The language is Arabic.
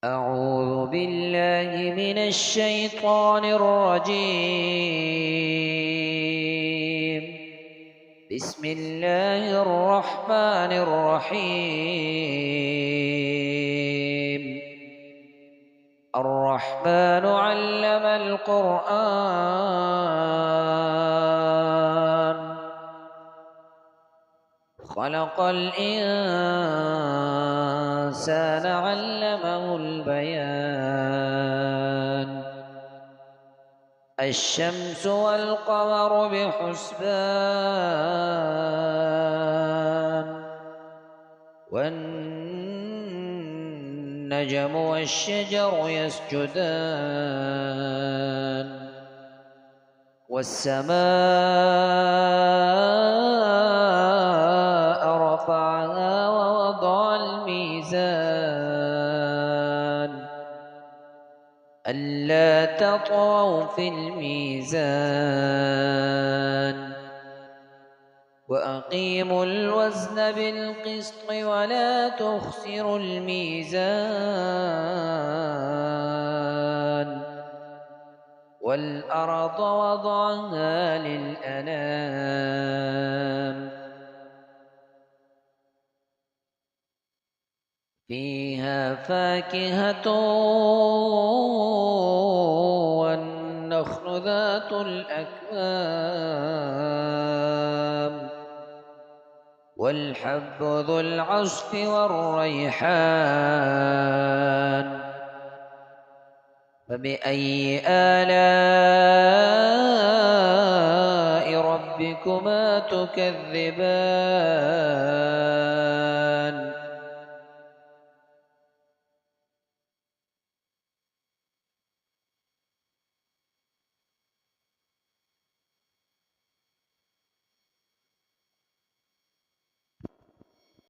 أعوذ بالله من الشيطان الرجيم. بسم الله الرحمن الرحيم. الرحمن علم القرآن خلق الإنسان علمه البيان. الشمس والقمر بحسبان والنجم والشجر يسجدان والسماء رفعها ووضع الميزان ألا تطغوا في الميزان وأقيموا الوزن بالقسط ولا تخسروا الميزان والأرض وضعها للأنام فيها فاكهة والنخل ذات الأكمام والحب ذو العصف والريحان فبأي آلاء ربكما تكذبان